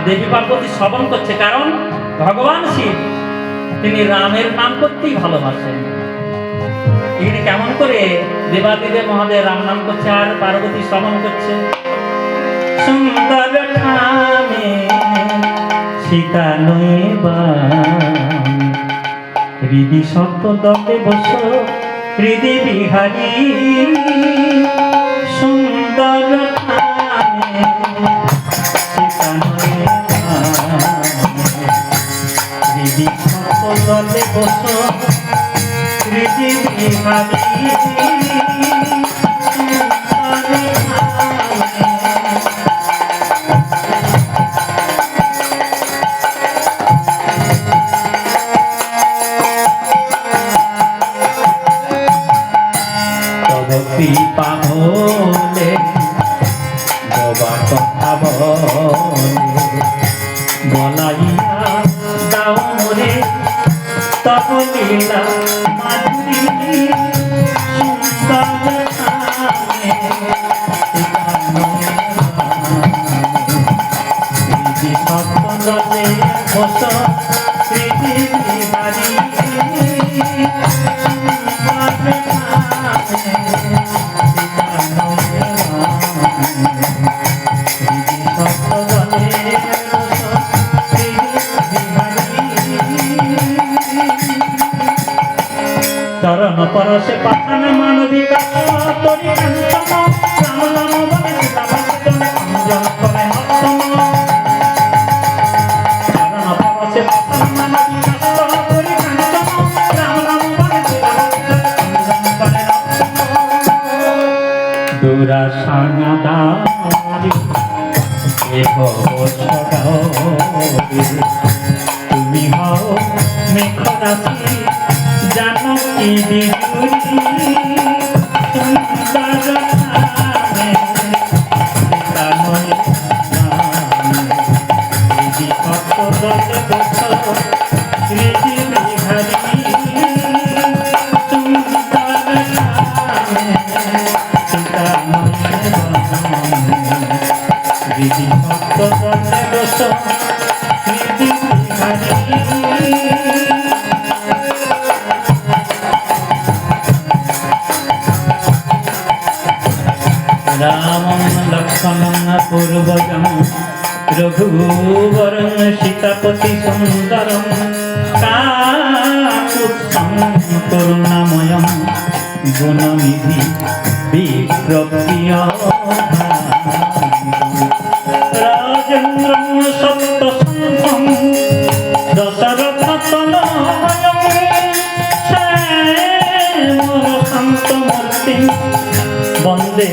দেবী পার্বতী শ্রবণ করছে, কারণ ভগবান শিব তিনি রামের নাম করতেই ভালোবাসেন। এখানে কেমন করে দেবাদিদেব মহাদেব রাম নাম করছে আর পার্বতী শ্রবণ করছে। সুন্দর ঠামে সীতা নইবা হৃদি সত্য দলে বস হৃদি বিহারী। সুন্দর ঠামে সীতা নইবা হৃদি সত্য দলে বস হৃদি বিহারী। কৃপা হলে বাবা কথা বলে বলাইয়া দাও মোরে তব লীলা মাধুরী। সুন্দর ঠামে হৃদি সত্য দলে বস হৃদি বিহারী। চরণ পরশে পাঠান মানবিকা তরি কাঞ্চন রাম নাম বলে সীতা ভক্তনে অঞ্জন করে নর্তন। চরণ পরশে পাঠান মানবিকা তরি কাঞ্চন রাম নাম বলে সীতা ভক্তনে অঞ্জন করে নর্তন। দুরাশানা দারি এব ছড়াও তুমি হও মেঘরাশি জানকী বিদুরী। সুন্দর ঠামে সীতা নইবা হৃদি সত্য দলে বস হৃদি বিহারী। সুন্দর ঠামে সীতা নইবা হৃদি সত্য দলে বস হৃদি বিহারী। রামং লক্ষ্মণং পূর্বজং রঘুবরং সীতাপতি সুন্দরং কাকুৎসং করুণাময়ং গুণনিধি বিপ্রপ্রিয় রাজেন্দ্রং সপ্তসংঘং দশরথতনয়ং শ্যামল শান্তমূর্তিং বন্দে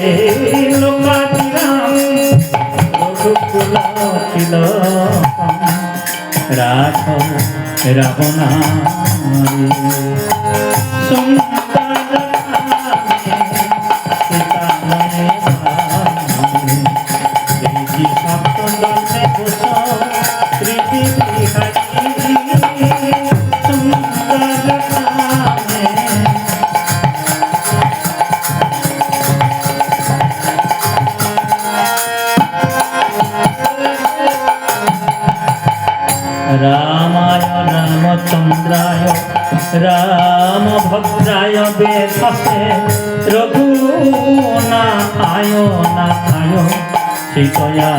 লোকাভিরাম রঘুকুলতিলকম রাঘব রাবণারি। সুন্দর ঠামে সীতা নইবা হৃদি সত্য দলে বস হৃদি বিহারী। সুন্দর ঠামে রামায় রামচন্দ্রায় রামভদ্রায় বেধসে রঘুনাথায় নাথায় সীতয়া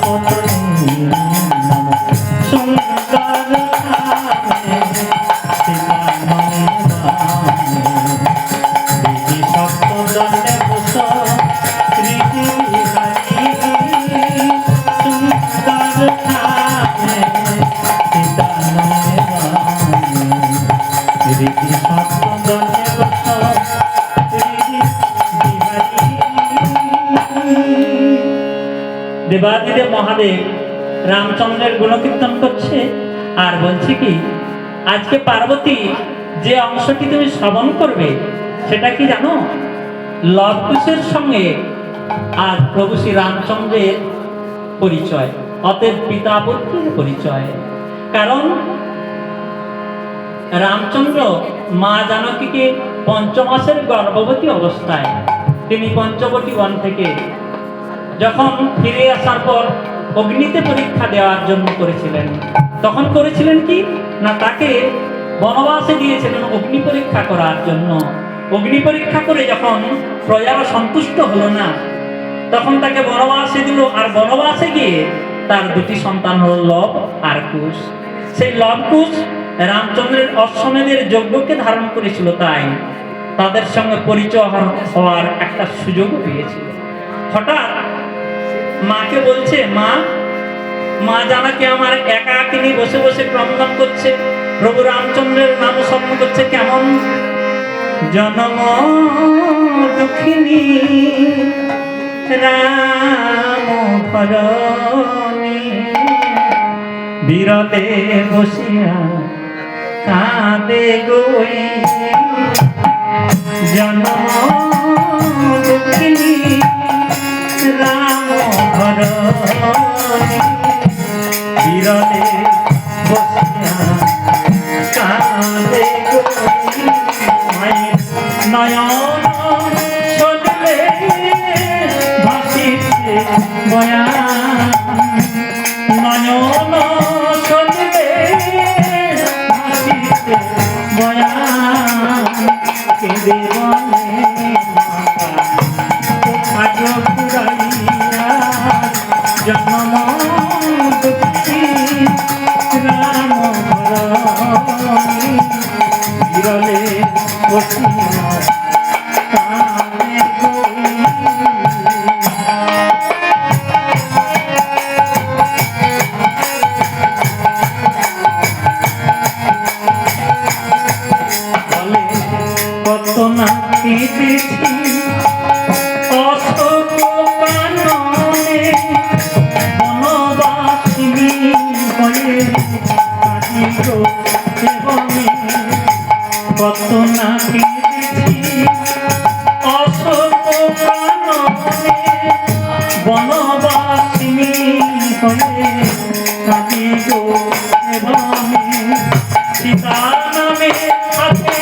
পতয়ে নমঃ। সুন্দর ঠামে সীতা নইবা হৃদি সত্য দলে বস হৃদি বিহারী। সুন্দর ঠামে সীতা নইবা হৃদি সত্য দলে বস হৃদি বিহারী। দেবাদিদেব মহাদেব রামচন্দ্রের গুণকীর্তন করছে আর বলছে কি, আজকে পার্বতী যে অংশটি তুমি শ্রবণ করবে সেটা কি জানো? লবকুশের সঙ্গে আর প্রভু শ্রী রামচন্দ্রের পরিচয়, অতএব পিতা পুত্রের পরিচয়। কারণ রামচন্দ্র মা জানকীকে ৫ মাসের গর্ভবতী অবস্থায় তিনি পঞ্চবটী বন থেকে যখন ফিরে আসার পর অগ্নিতে পরীক্ষা দেওয়ার জন্য করেছিলেন। তখন করেছিলেন কি না, তাকে বনবাসে দিয়েছিলেন অগ্নি পরীক্ষা করার জন্য। অগ্নি পরীক্ষা করে যখন প্রজারা সন্তুষ্ট হলো না, তখন তাকে বনবাসে দিল। আর বনবাসে গিয়ে তার দুটি সন্তান হল লব আর কুশ। সেই লব কুশ রামচন্দ্রের অশ্বমেধের যজ্ঞকে ধারণ করেছিল, তাই তাদের সঙ্গে পরিচয় হওয়ার একটা সুযোগও পেয়েছিল। হঠাৎ মাকে বলছে, মা মা জানাকে আমার একাকিনী বসে বসে ক্রন্দন করছে, প্রভু রামচন্দ্রের নাম স্মরণ করছে। কেমন? জনম দুঃখিনী রাম ভরণী, বিরলে বসিয়া কাঁদে গই। জনম দুঃখিনী রাম ভরণী, বিরলে বসিয়া কাঁদে গই। মায়ের নয়ন চলবে ভাসিছে বয়ান, নয়ন চলবে ভাসিছে বয়ান। কেঁদে বলে আজ পুরাইয়া জন্ম দুঃখী রাম ভরণী, বিরলে বসিয়া কাঁদে গই। কত না কেঁদেছি অশোক কাননে, বনবাসিনী হয়ে কাঁদিল জীবনে। কত না কেঁদেছি অশোক কাননে, বনবাসিনী হয়ে কাঁদিল জীবনে। সীতা নামে আছে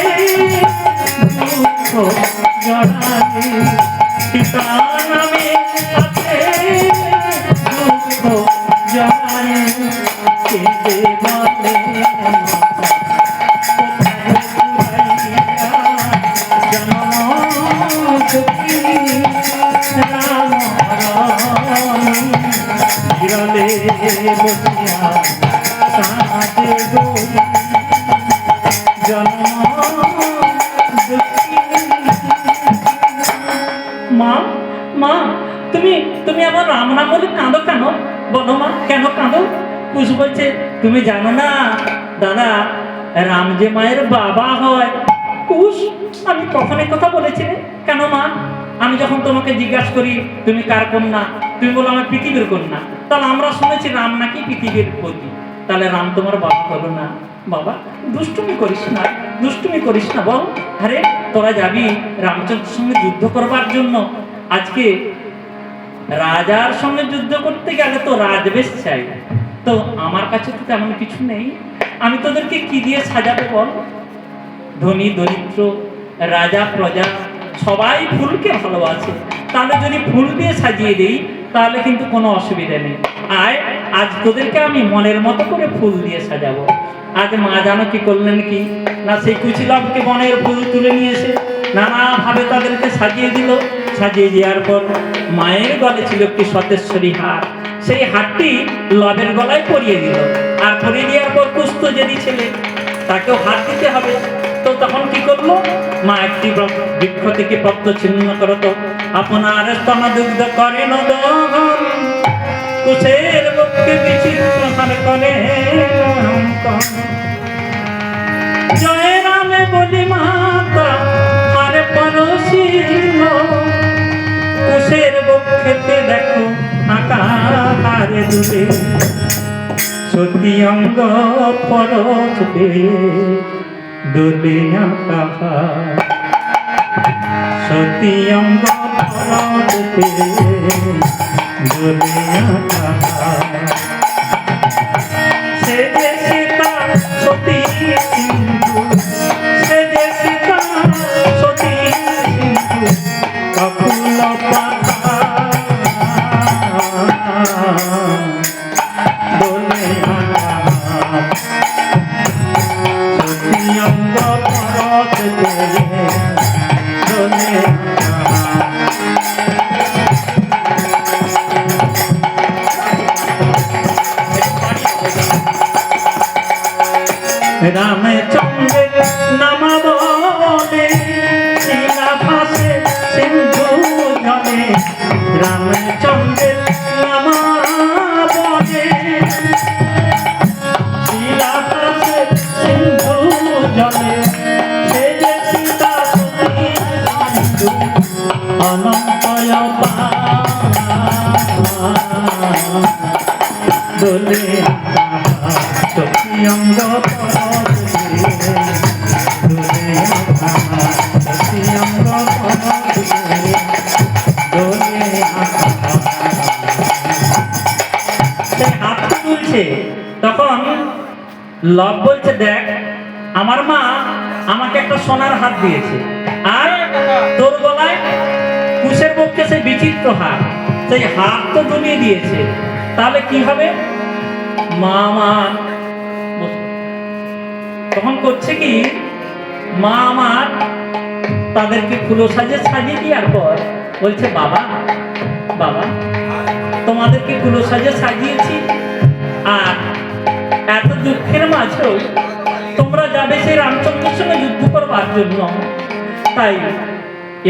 দুঃখ জড়ায়, সীতা নামে আছে দুঃখ জড়ায়। কেঁদে বলে জন্ম দুঃখী রাম ভরণী, বিরলে বসিয়া কাঁদে গই। জন্ম মা মা তুমি তুমি আমার রাম নাম বলে কাঁদো কেন? বলো মা, কেন কাঁদো? কুশ বলছে, তুমি জানো না দাদা, রাম যে মায়ের বাবা হয়। কুশ, আমি কখন এই কথা বলেছি? কেন মা? আমি যখন তোমাকে জিজ্ঞাসা করি তুমি কার কন্যা, তুমি বলো আমি পৃথিবীর কন্যা। তাহলে আমরা শুনেছি রাম নাকি পৃথিবীর পতি, তাহলে রাম তোমার বাবা হলো না? বাবা দুষ্টুমি করিস না, দুষ্টুমি করিস না, বল। আরে তোরা যাবি রামচন্দ্রের সঙ্গে যুদ্ধ করবার জন্য। আজকে রাজার সঙ্গে যুদ্ধ করতে গেলে তো রাজবেশ চাই, তো আমার কাছে তো তেমন কিছু নেই। আমি তোদেরকে কি দিয়ে সাজাবো বল? ধনী দরিদ্র, রাজা প্রজা সবাই ফুলকে ভালোবাসে, তাহলে যদি ফুল দিয়ে সাজিয়ে দিই তাহলে কিন্তু কোনো অসুবিধা নেই। আয়, আজ তোদেরকে আমি মনের মতো করে ফুল দিয়ে সাজাবো। আজ মা জানো কি করলেন কি না, সেই কুচিলবকে বনের ফুল তুলে নিয়ে এসে নানাভাবে তাদেরকে সাজিয়ে দিল। সাজিয়ে দেওয়ার পর মায়ের গলায় ছিল একটি সতেশ্বরী হার, সেই হারটি লবের গলায় পরিয়ে দিল। আর পরিয়ে দেওয়ার পর কুস্ত যদি ছেলে, তাকেও হার দিতে হবে। তো তখন কি করলো, মা একটি বৃক্ষ থেকে পত্র ছিন্ন করতো, আপনার স্তন দুগ্ধ করেন দহন, কুশের বুকে বিচিত্র হার করে জয় রামে বলি মাতা হারে পরশিল, কুশের বুকেতে দেখো আঁকা হারে দুলে, সতী অঙ্গ পরশ দে দোলে আঁকা, সতী অঙ্গ পরশ দে দোলে আঁকা। সে যে সীতা সতী সিন্ধু, সে যে সীতা সতী সিন্ধু, কপুল পাতা অঙ্গ পরশ করে দোলে রামচন্দ্রের নামা বলে শিলা ভাসে সিন্ধু জলে রামচন্দ্রের নামা বলে শিলা ভাসে সিন্ধু জলে সে যে সীতা সতী সিন্ধু অনন্তয় দোলে সখী অঙ্গ তখন লব বলছে, দেখ আমার মা আমাকে একটা সোনার হাত দিয়েছে, আর তোর গলায় কুশের পক্ষে সেই বিচিত্র হাত, সেই হাত তো জমিয়ে দিয়েছে, তাহলে কি হবে? মা আমার তখন করছে কি, মা আমার তাদেরকে ফুলো সাজিয়ে দেওয়ার পর বলছে, বাবা বাবা তোমাদেরকে ফুলো সাজিয়েছি, আর এত দুঃখের মাঝেও তোমরা যাবে সেই রামচন্দ্রের সঙ্গে যুদ্ধ করবার জন্য, তাই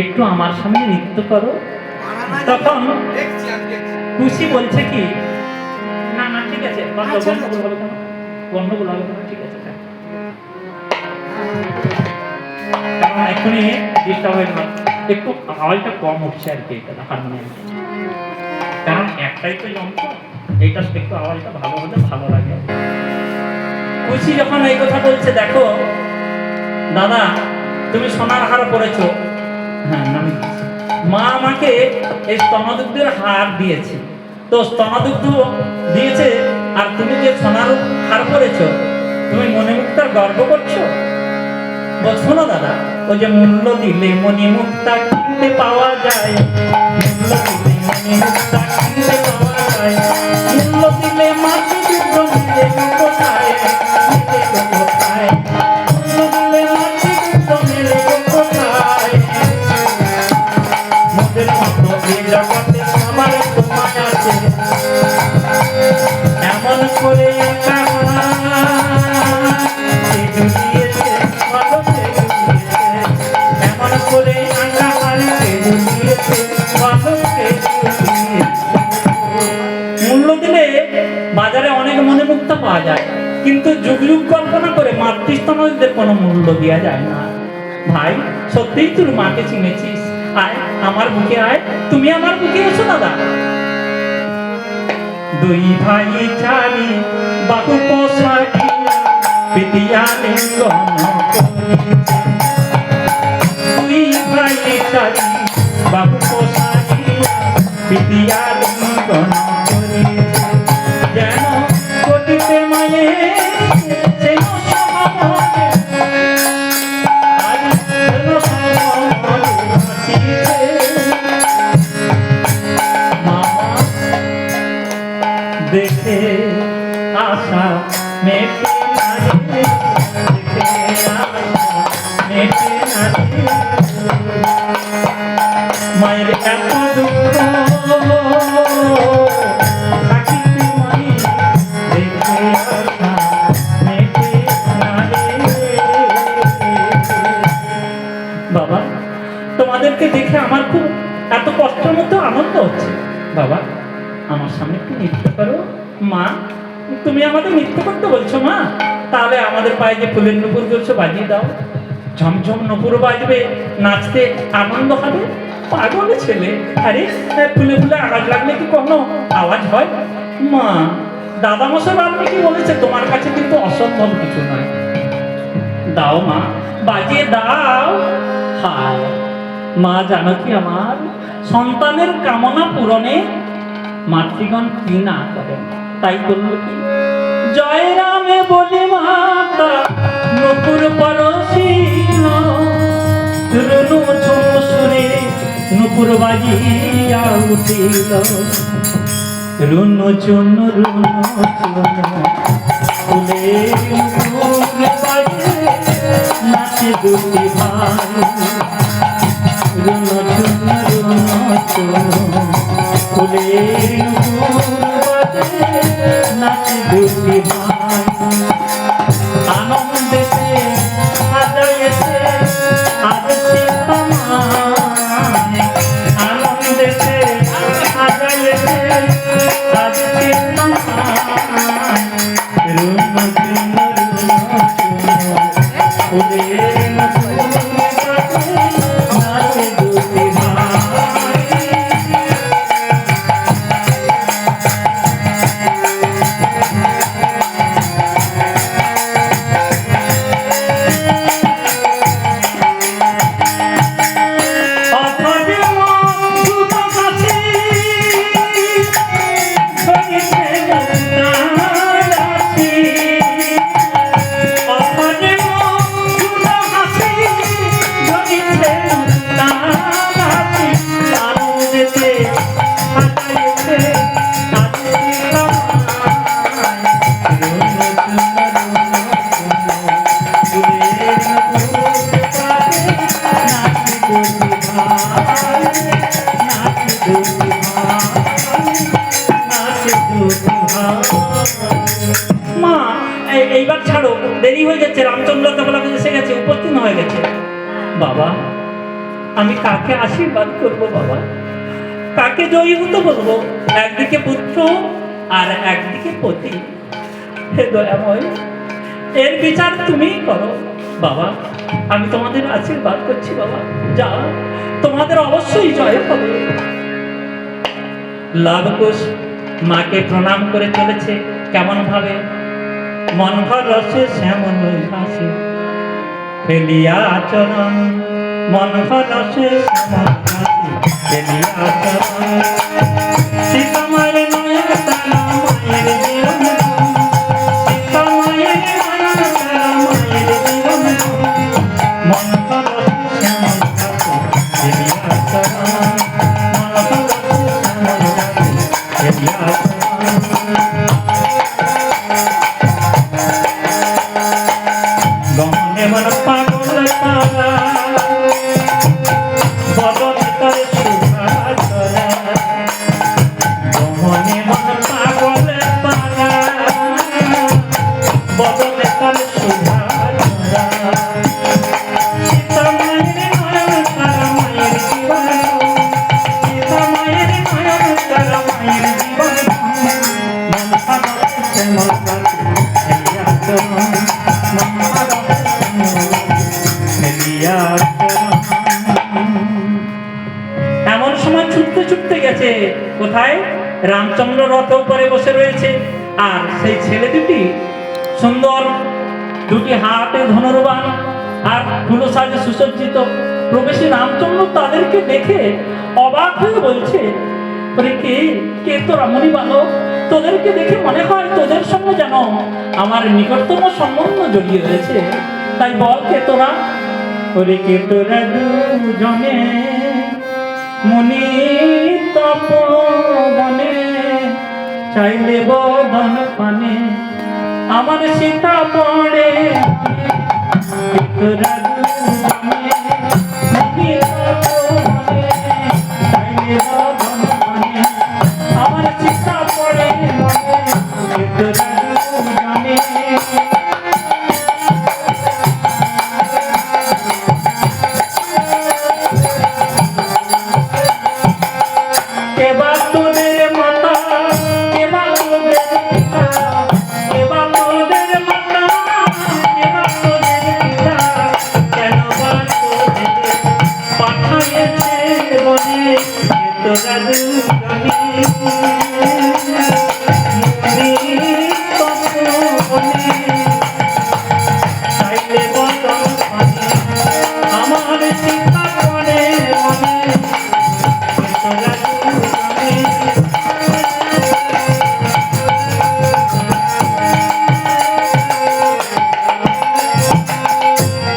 একটু আমার সামনে নৃত্য করো। তখন খুশি বলছে কি, না না ঠিক আছে, গন্ডগোল হবে কেন, ঠিক আছে, কারণ এখনই ডিস্টার্ব হয়ে গেল, একটু আওয়াজটা কম উঠছে আর কি, এটা হারমোনিয়াম, কারণ একটাই তো যন্ত্র, এইটা একটু আওয়াজটা ভালো হলে ভালো লাগে। খুশি যখন এই কথা বলছে, দেখো দাদা তুমি সোনার হার পরেছো, হ্যাঁ মা আমাকে এই স্তনদুগ্ধের হার দিয়েছে, তো স্তনদুগ্ধ দিয়েছে, আর তুমি যে সোনার হার পরেছো, তুমি মনে মুক্তার গর্ব করছো? বলছো না দাদা, ওই যে মূল্য দিলে মনি মুক্তা কিনতে পাওয়া যায়, মূল্য দিলে মনি মুক্তা কিনতে পাওয়া যায়, মূল্য দিলে মাটি দুগ্ধ মিলে কোথায়, মিলে কোথায়, মূল্য দিলে মাটি দুগ্ধ মিলে কোথায়, মোদের মতো এই জগতে সবার তোমায় আছে, এমন করে একা জুড়িয়েছে মানুষে জুড়িয়েছে, এমন করে আঁকা হারিয়ে জুড়িয়েছে মানুষকে জুড়িয়েছে। মূল্য দিলে বাজারে অনেক মনে মুক্তা পাওয়া যায়, কিন্তু যুগ যুগ কল্পনা করে মাতৃস্তনদের কোনো মূল্য দেওয়া যায় না। ভাই সত্যিই তোর মাকে চিনেছিস, আয় আমার বুকে আয়, তুমি আমার বুকে এসো দাদা। দুই ভাই চারি বাহু পোষাইয়া পিতিয়া লিঙ্গন করিছে, দুই ভাই চারি বাহু পোষাইয়া পিতিয়া লিঙ্গন করিছে, যেন কোটিতে মায়ে যেন সমমনে, আর যেন সমমনে বাঁচিছে। দেখে আশা মেটে না রে, দেখে আশা মেটে না রে, মায়ের এত দুঃখ থাকিতে মাই, দেখে আশা মেটে না রে। বাবা তোমাদেরকে দেখে আমার খুব এত কষ্টের মধ্যে আনন্দ হচ্ছে, বাবা আমার সামনে একটু নৃত্য করো। মা তুমি আমাদের নৃত্য করতে বলছো মা, তাহলে আমাদের পায়ে যে ফুলের নুপুর বলছো বাজিয়ে দাও, ঝমঝম নুপুর বাজবে, নাচতে আনন্দ হবে। পাগল ছেলে, আরে ফুলে ফুলে আওয়াজ লাগলে কি কোনো আওয়াজ হয়? মা দাদা মশাই আপনি কি বলেছে, তোমার কাছে কিন্তু অসম্ভব কিছু নয়, দাও মা বাজিয়ে দাও। হায় মা জানো কি, আমার সন্তানের কামনা পূরণে মাতৃগণ কি না করেন, তাই বলল কি, জয় রামে বলি মাতা নকুর পরশিল, রুনু ঝুমু সুরে নুপুর বাজিয়া উঠিল, রুনো চুন রুনো চুন ফুলের মুকুল বাজে নাচে দুটি ভাই রুনো চুন ফুলের মুকুল বাজে নাচে দুটি ভাই আনন্দেতে সাজাইছে আজ সীতামায় আনন্দেতে সাজাইছে আজ সীতামায় রুনো চুন ফুলের মুকুল বাজে নাচে দুটি ভাই মা এইবার ছাড়ো, দেরি হয়ে যাচ্ছে, রামচন্দ্র তবলা এসে গেছে, উপস্থিত হয়ে গেছে। বাবা আমি কাকে আশীর্বাদ করব বাবা, কাকে জয়ী হতে বলবো? একদিকে পুত্র আর একদিকে পতি। হে দয়াময়, এর বিচার তুমিই করো বাবা। আমি তোমাদের আশীর্বাদ করছি বাবা, যা তোমাদের অবশ্যই জয় হবে। লাভকুশ মাকে প্রণাম করে চলেছে কেমন ভাবে, মন ভর রসে শ্যামল হাসি ফেলিয়া চরণ, মন ভর রসে শ্যামল হাসি ফেলিয়া চরণ। সীতামায়ের নয়ন তারা মায়ের জীবন, সীতামায়ের নয়ন তারা মায়ের জীবন, মন ভর রসে শ্যামল হাসি ফেলিয়া চরণ, মন ভর রসে শ্যামল হাসি ফেলিয়া চরণ। গমনে মন পাগল পারা বদনে করে শুভা করা, গমনে মন পাগল পারা বদনে করে শুভা করা। সীতামায়ের নয়ন তারা মায়ের জীবন, সীতামায়ের নয়ন তারা মায়ের জীবন, মন পাগল শ্যামল কাছে ফেলিয়া চরণ, মন পাগল এমন সময় ছুটতে ছুটতে গেছে কোথায়? রামচন্দ্র রথ উপরে বসে রয়েছে, আর সেই ছেলে দুটি সুন্দর, দুটি হাতে ধনুর্বাণ আর ফুলো সাজে সুসজ্জিত। প্রবেশী রামচন্দ্র তাদেরকে দেখে অবাক হয়ে বলছে, কে কে তোরা মনি বালক? তোদেরকে দেখে মনে হয় তোদের সঙ্গে যেন আমার নিকটতম সম্বন্ধ জড়িয়ে রয়েছে, তাই বল কে তোরা? ওরে কে তোরা দুজনে মুনি তপবনে, চাইলে বদন পানে আমার সীতা পড়ে। তোরা দুজনে মুনি তপবনে, চাইলে বদন পানে আমার সীতা পড়ে মনে। তোরা দুজনে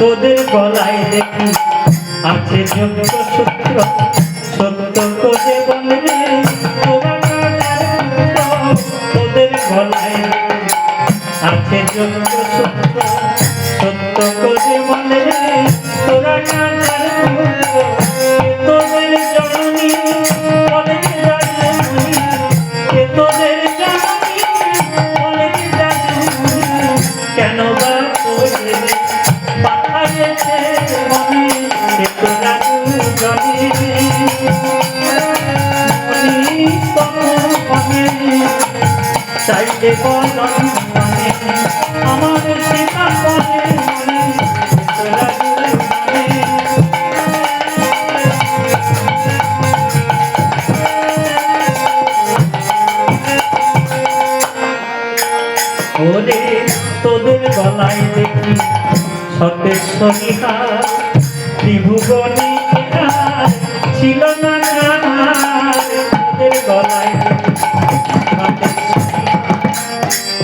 তোদের গলায় দেখি আছে যোগ্য সূত্র, সত্য করে বলবে তোরা গলায় আছে যোগ্য সত্য, সত্য করে বলে তোরা কার পুত্র, কে তোদের জননী বলে রাজমণি, কে তোদের জননী বলে রাজমণি, কেন বা তোদের পাঠাইছে মনে, কে তোরা দুজনে মনি তখন মনে চাইতে বলন মনে, আমার সীতা মনে মনে তোরা দুজনে। ওরে তোদের গলায় দেখি সতেশ্বরী হার, ত্রিভুবনী হার ছিল না কার, তোদের গলায়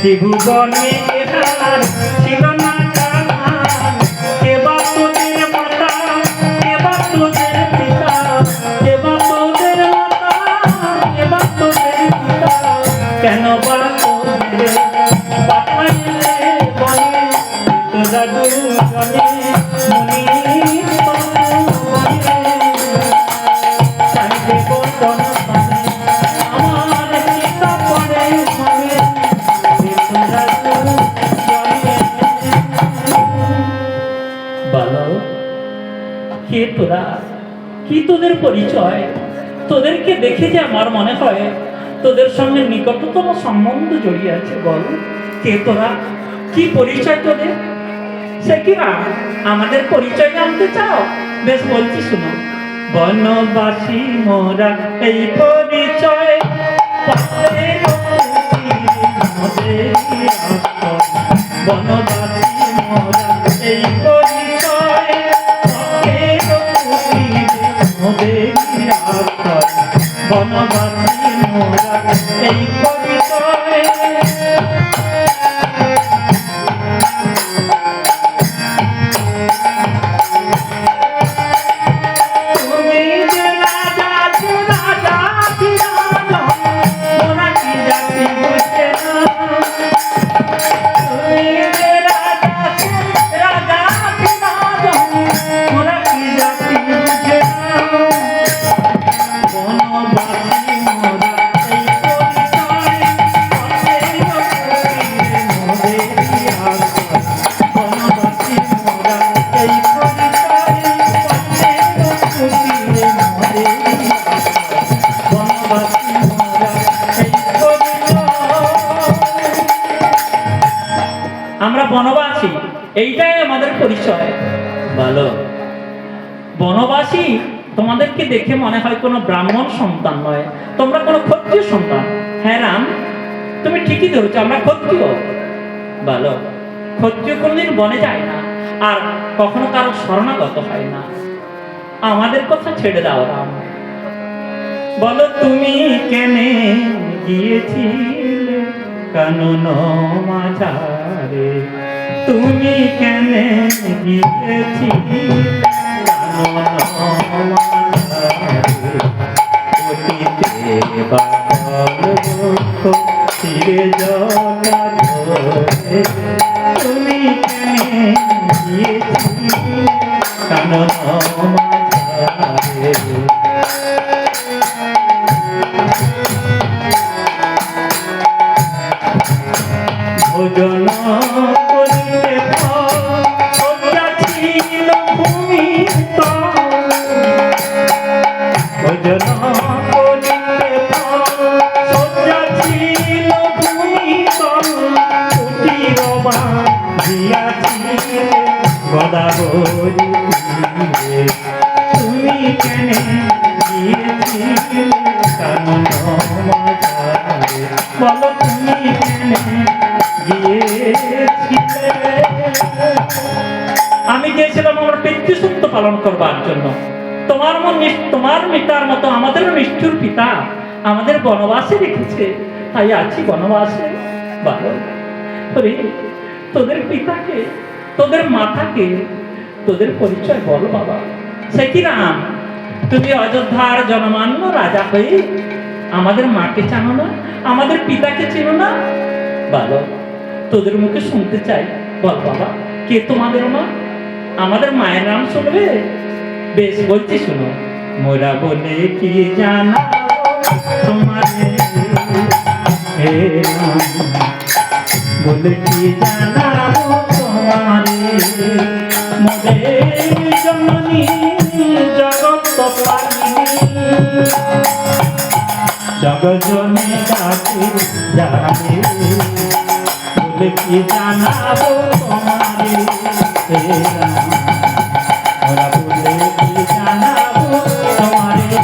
ত্রিভুবনী হার ছিল না কার, কে বা তোদের মাতা, কে বা তোদের পিতা, কে বা তোদের মাতা, কে বা তোদের পিতা, কেন বা তোদের পাঠাইলে বলে তোরা দুজনে মনি চাইতে বলন আমার সীতা পরে মনে তোরা দুজনে। বলো কে তোরা, কি তোদের পরিচয়? তোদেরকে দেখে যে আমার মনে হয় তোদের সঙ্গে নিকটতম সম্বন্ধ জড়িয়ে আছে। বল কে তোরা, কি পরিচয় তোদের? সে কি না আমাদের পরিচয় জানতে চাও? বেশ বলছি শুনো। বনবাসী মোরা এই পরিচয়, বনবাসী মোরা এই পরিচয়, বনবাসী মোরা এই পরিচয়। আমরা বনবাসী, এইটাই আমাদের পরিচয়। ভালো বনবাসী, তোমাদেরকে দেখে মনে হয় কোনো ব্রাহ্মণ সন্তান নয়, তোমরা কোনো ক্ষত্রিয় সন্তান। হ্যাঁ রাম, তুমি ঠিকই ধরেছো, আমরা ক্ষত্রিয়। ভালো, ক্ষত্রিয় কোনদিন বনে যায় না, আর কখনো কারো শরণাগত হয় না। আমাদের কথা ছেড়ে দাও রাম। বলো তুমি কেনে গিয়েছিলে কানন মাঝারে, তুমি কেনে গিয়েছিলে কানন মাঝারে, অতীতে বাকল দুঃখ চিরে জগা ধরে, তুমি কেনে গিয়েছিলে কানন মাঝারে। ভোজন করিতে সজ্জা ছিল ভূমি, ভোজন করিতে সজ্জা ছিল ভূমি, কুটির বাঁধিয়াছিলে গোদাবরী তীরে, তুমি কেনে গিয়েছিলে কানন মাঝারে। বলো তুমি কেনে গিয়েছিলে? আমি গিয়েছিলাম আমার পিতৃসত্য পালন করবার জন্য। তোমার পিতার মতো আমাদেরও নিষ্ঠুর পিতা আমাদের বনবাসে রেখেছে, তাই আছি বনবাসে। ভালো, তোদের পিতাকে, তোদের মাতাকে, তোদের পরিচয় বলো বাবা। সে কি রাম, তুমি অযোধ্যার জনমান্য রাজা হয়ে আমাদের মাকে জানো না, আমাদের পিতাকে চেনো না? ভালো, তোদের মুখে শুনতে চাই। বল বাবা, কে তোমাদের মা? আমাদের মায়ের নাম শুনবে? বেশ বলছি, শুনো। মোরা বলে কি জানা তোমার বলে কি জানাবো তোমারে, মোদের জননী জগৎ পালিনী, জগজনে ডাকে যাবে, বলে কি জানাবো তোমারে, ওরা বলে কি জানাবো তোমারে।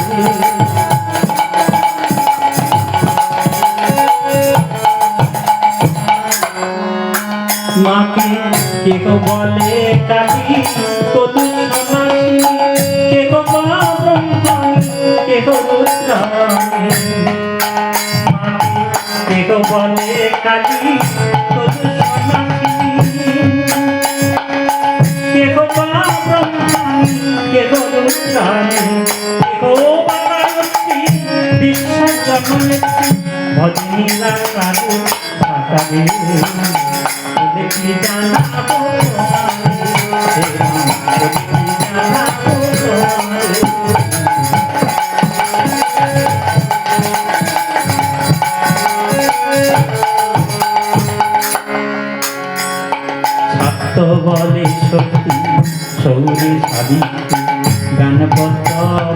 মাকে কেহ বলে কালী কদু সমাসী, কেহ ব্রহ্মণ কেহ রুদ্রাণী, মাকে কেহ বলে কালী কদু সমাসী, কেহ ব্রহ্মণ কেহ রুদ্রাণী, কেহ বারাণসী বিশ্বাস জগনেত্রী, ভজনীরা সাধু সাকারে, বলে কি জানাবো তোমারে, বলে কি জানাবো তোমারে। ছাত্র বলে শক্তি সৌরী সাবিত্রী, গানপত্র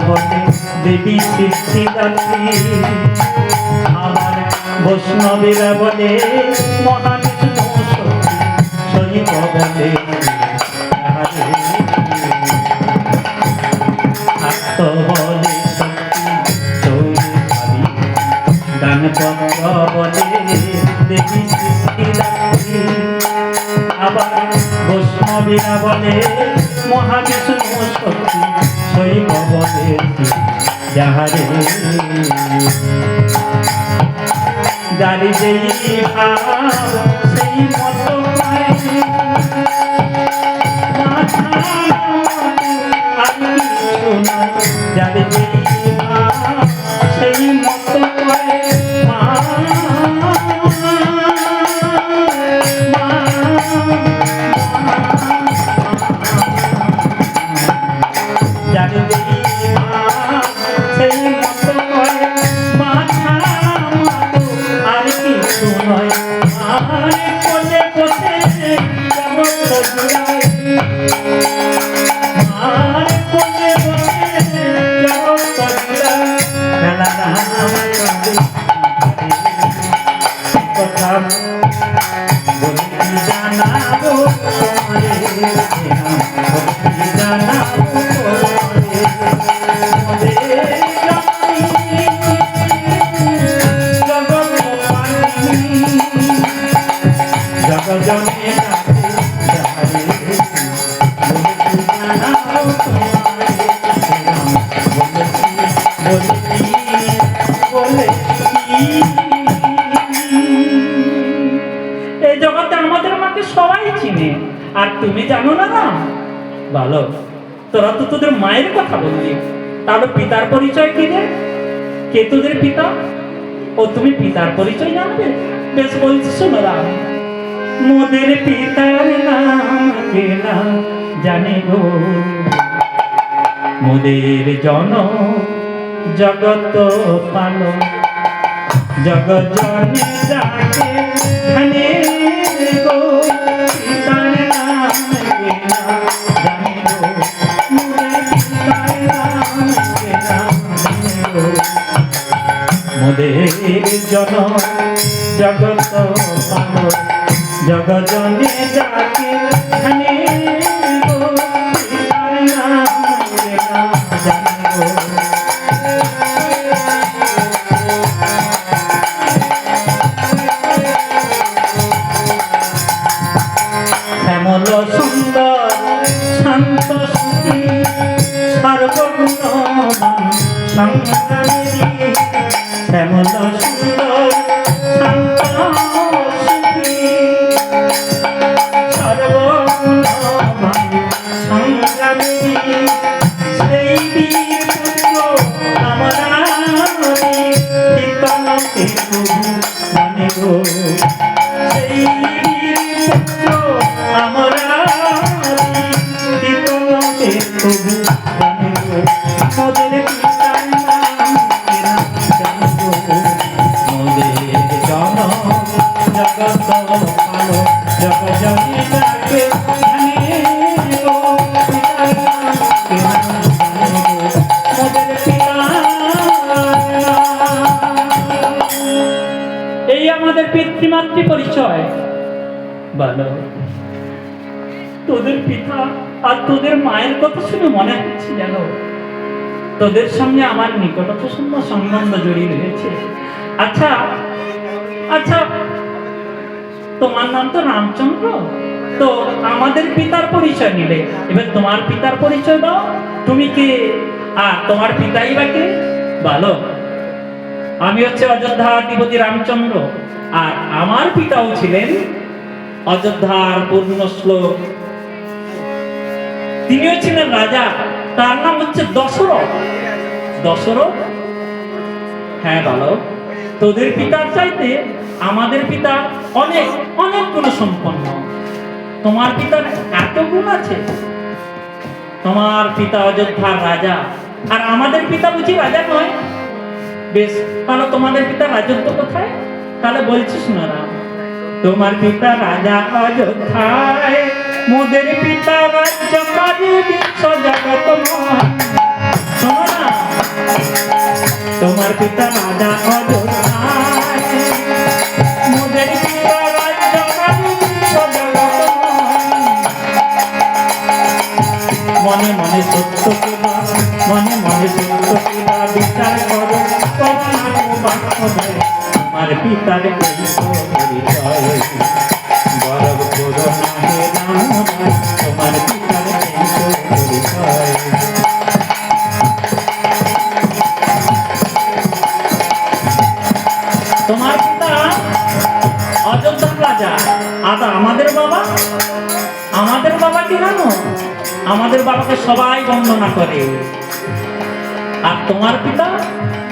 বলে দেবী সৃষ্টিদাত্রী, আবার বৈষ্ণবেরা বলে মহাবিষ্ণু শক্তি, শৈব বলে ছাত্র বলে শক্তি সৌরী সাবিত্রী, গানপত্র বলে দেবী সৃষ্টিদাত্রী, আবার বৈষ্ণবেরা বলে মহাবিষ্ণু শক্তি, শৈব বলে যাহারে, যারে যেই ভাব সেই মতো পায়, আমি শোনা, যারে যেই ভাব সেই মতো পায়, যারে যেই ভাব সেই মতো পায়, মাথা আর কিছু নয়, আর কোলে বসে জগৎ জুড়ায়, আর কোলে বসে জগৎ জুড়ায়, খেলা কথা বলে কি জানাবো তোমারে, বলে কি জানাবো তোমারে, জগজনে এই জগতে আমাদের মাকে সবাই চিনে, আর তুমি জানো না না? ভালো, তোরা তো তোদের মায়ের কথা বললি, তাহলে পিতার পরিচয় কি রে? কে তোদের পিতা? ও তুমি পিতার পরিচয় জানবে? বেশ বলছি, শোনো রাম। মোদের পিতার নাম কে না জানে গো, মোদের জনক জগত পালক, জগজনে ডাকে ধানে গো, পিতার নাম কে না জানে গো, মোদের পিতার নাম কে না জানে গো, মোদের জনক জগত পালক, জগজনে ডাকে ধানে গো, পিতার নাম কে না জানে গো। শ্যামল সুন্দর শান্ত সুখী সর্বগুণবান সংগ্রামী, শ্যামল সুন্দর শান্ত সুখী সর্বগুণবান সংগ্রামী, সেই বীর পুত্র আমরা কীর্তনকে প্রভু জানে গো, সেই পুত্র আমরা তোমাকে তবু জানিব মোদের পিতার নাম কেনা জানিব মোদের জনম জগত ভালো জগজনী যাকে জানিব পিতার নাম কেনা জানিব মোদের পিতার এই আমাদের পিতৃমাতৃ পরিচয়। ভালো তোদের পিতা আর তোদের মায়ের কথা শুনে মনে হচ্ছে যেন তোদের সঙ্গে আমার নিকটতম সম্বন্ধ জড়িয়ে রয়েছে। আচ্ছা আচ্ছা, তোমার নাম তো রামচন্দ্র, তো আমাদের পিতার পরিচয় নিলে, এবার তোমার পিতার পরিচয় দাও, তুমি কে আর তোমার পিতাই বা কে? ভালো, আমি হচ্ছে অযোধ্যার অধিপতি রামচন্দ্র, আর আমার পিতাও ছিলেন অযোধ্যার পূর্ণ শ্লোক, তিনিও ছিলেন রাজা, তার নাম হচ্ছে দশরথ। দশরথ, হ্যাঁ ভালো, তোদের পিতার চাইতে আমাদের পিতা অনেক অনেক গুণ সম্পন্ন। তোমার পিতার এত গুণ আছে? তোমার পিতা অযোধ্যার রাজা, আর আমাদের পিতা বুঝি রাজা নয়? বেশ, তাহলে তোমাদের পিতা রাজত্ব কোথায়? তাহলে বলছিস না রাম, তোমার পিতা রাজা অযোধ্যায়, মোদের পিতা রাজ্যকারী বিশ্ব জগৎময়। শোনো না, তোমার পিতা রাজা অযোধ্যায়, মোদের পিতা রাজ্যকারী বিশ্ব জগৎময়। মনে মনে সত্য কিবা, মনে মনে সত্য কিবা বিচার করো, তোমার পিতার পরিচয় গর্ব করো না হে রাম, তোমার পিতার পরিচয়। তোমার পিতা অযোধ্যার রাজা, আর আমাদের বাবা, আমাদের বাবা কি জানো? আমাদের বাবাকে সবাই বন্দনা করে, আর তোমার পিতা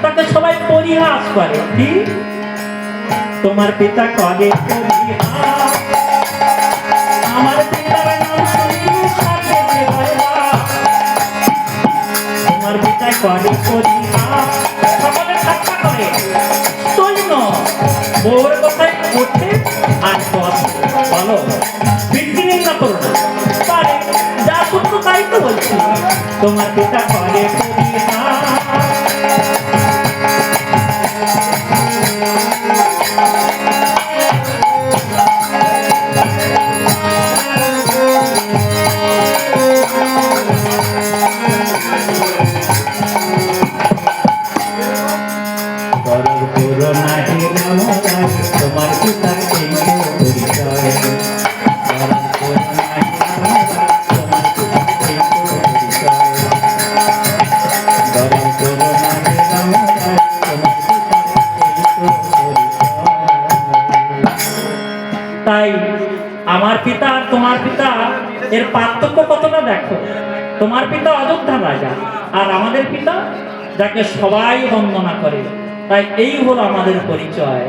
তাকে সবাই পরিহাস করে। কি? তোমার পিতা করে পরিহাস, আমার পিতার নাম শুনিলে সাথে তোমার পিতা করে পরিহাস, সকলে ঠাট্টা করে। সৈন্য বউর কথায় ওঠে আর বসে। বলো, বৃদ্ধি নিন্দা করো না, পারে যা সত্য তাই তো বলছি। তোমার পিতা করে পরিহাস, তোমার পিতার পরিচয় তাই আমার পিতা আর তোমার পিতা এর পার্থক্য কতটা দেখো। তোমার পিতা অযোধ্যার রাজা, আর আমাদের পিতা যাকে সবাই বন্দনা করে। তাই এই হলো আমাদের পরিচয়।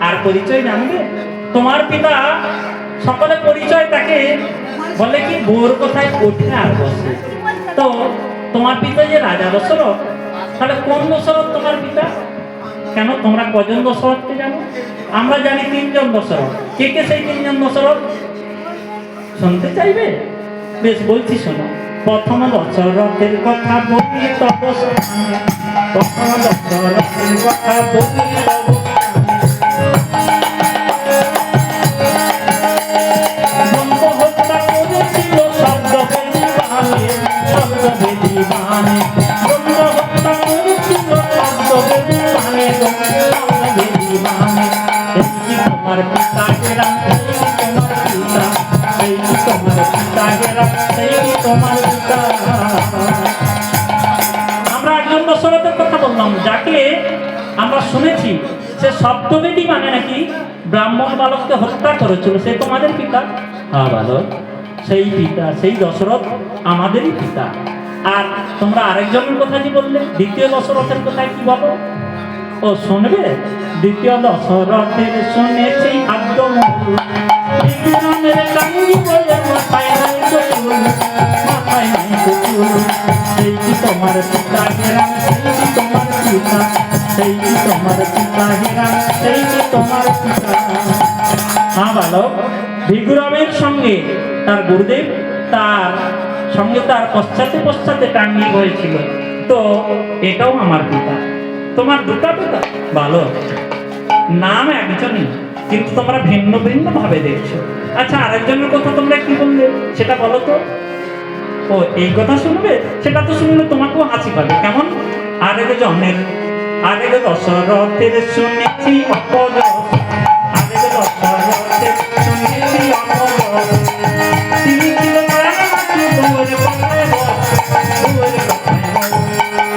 আর পরিচয় জানবে, তোমার পিতা সকলে পরিচয় তাকে বলে কি ভোর কোথায় ওঠে আর বসে। তো তোমার পিতা যে রাজা দশরথ, তাহলে কোন দশরথ তোমার পিতা? কেন তোমরা কজন দশরথকে জানো? আমরা জানি তিনজন দশরথ। কে কে সেই তিনজন দশরথ শুনতে চাইবে? বেশ বলছি শোনো। প্রথম দশরথের কথা বলি তব সামনে, প্রথম দশরথের কথা বলি তব তোমার পিতা গেরা, তোমার পিতা গেরা, তোমার পিতা। আমরা একজন দশরথের কথা বললাম, যাকে আমরা শুনেছি সে সপ্তবেদী, মানে নাকি ব্রাহ্মণ বালককে হত্যা করেছিল, সে তোমাদের পিতা। হ্যাঁ বালক, সেই পিতা, সেই দশরথ আমাদেরই পিতা। আর তোমরা আরেকজনের কথা কি বললে? দ্বিতীয় দশরথের কথা কি বলো? ও শুনবে? দ্বিতীয় দশরথের শুনেছি আদ্য তোমার পিতা হে রাম, সেই কি তোমার পিতা, সেই কি তোমার পিতা হে রাম, সেই কি তোমার পিতা। হ্যাঁ বালক, ভিগুরামের সঙ্গে তার গুরুদেব তার সঙ্গে তার পশ্চাতে পশ্চাতে টাঙ্গি হয়েছিল, তো এটাও আমার পিতা। তোমার দুটা পিতা? বালক, নাম একজনই, কিন্তু তোমরা ভিন্ন ভিন্ন ভাবে দেখছো। আচ্ছা, আরেকজনের কথা তোমরা কি বললে সেটা বলো তো। ও, এই কথা শুনবে? সেটা তো শুনলে তোমাকেও হাসি পাবে। কেমন? আরেক জনের, আরেক দশরথের শুনেছি অপযশ, আরেক দশরথের শুনেছি অপযশ, তিনি ছিল প্রাণনাথ বউয়ের কথায় বশ, বউয়ের কথায় বশ।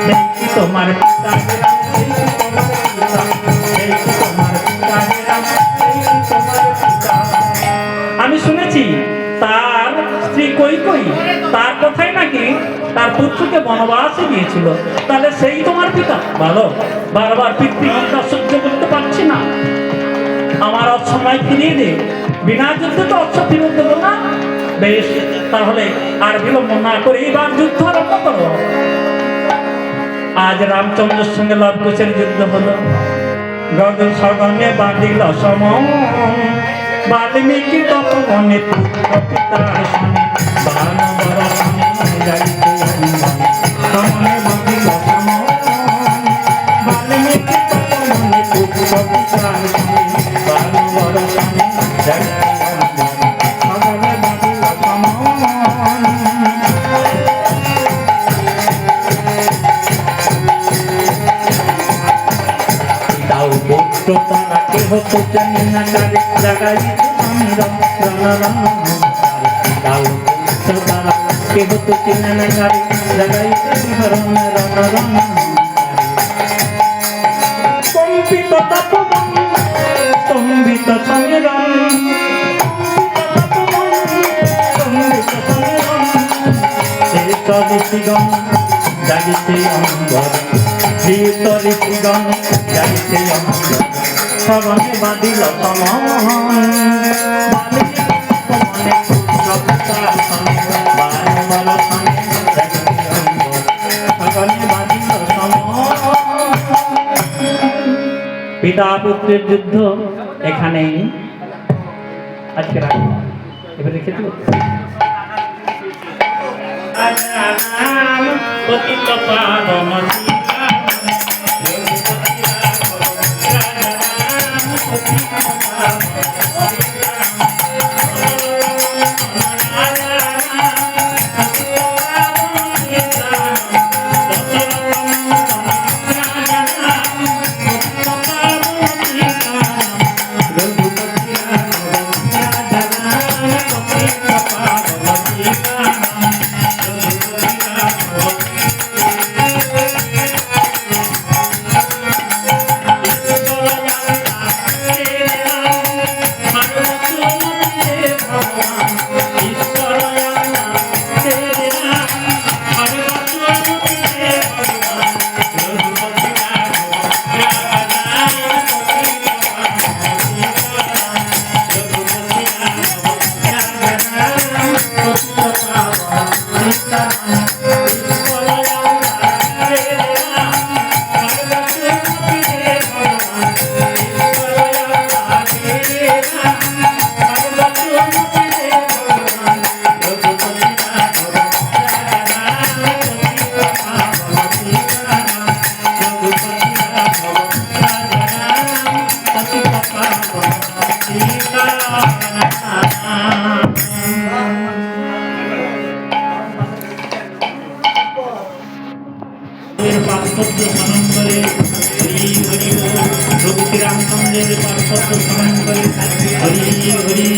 সেই কি তোমার পিতা হে রাম, সেই কি তোমার পিতা, সেই কি তোমার পিতা হে রাম, সেই কি তোমার পিতা। আমি শুনেছি তার স্ত্রী কৈকেয়ী তার কথাই নাকি তার পুত্রকে বনবাসে দিয়েছিল, তাহলে সেই তোমার পিতা? ভালো, বারবার পিতৃহত্যা সহ্য করতে পারছি না, আমার অসময় ফিরিয়ে দে। বিনা যুদ্ধে তো অর্থ ফিরত দেবো না। বেশ, তাহলে আর বিলম্ব না করে এইবার যুদ্ধ আরম্ভ করো। আজ রামচন্দ্রের সঙ্গে লবকুশের যুদ্ধ হলো। গগন সগনে বাঁধিল সম, বাল্মীকি তপবনে পুত্র পিতার শনে, বান বরশনে যাইতে অঙ্গন, সমনে বাঁধিল সম, বাল্মীকি তপবনে পুত্র পিতার শনে, বান বরশনে যাইতে অঙ্গন, সমনে বাঁধিল সম। পিতাও পুত্র তারা কেহ তো জানি না কারে, জাগাইতে সমীরণ রণ রণ। পিতাও পুত্র তারা কেহ তো চিনে না কারে, জাগাইতে শিহরণ রণ রণ। কম্পিত তপবন স্তম্ভিত সমীরণ, স্তম্ভিত সমীরণ, সে ঋষিগণ জাগিতে অঙ্গন, ঋষিগণ জাগিতে অঙ্গন, সগনে বাঁধিল সমন, বাল্মীকি পুত্র পিতার শনে, বান বরশনে যাইতে অঙ্গন, সগনে বাঁধিল সমন। পিতা পুত্রের যুদ্ধ এখানেই আজকে রাখি, এবার রেখে দেব। পতিত পাবন পার্থক্য স্মরণ করে, হরি হরি প্রভু শ্রীরামচন্দ্রের পার্থক্য স্মরণ করে, হরি হরি।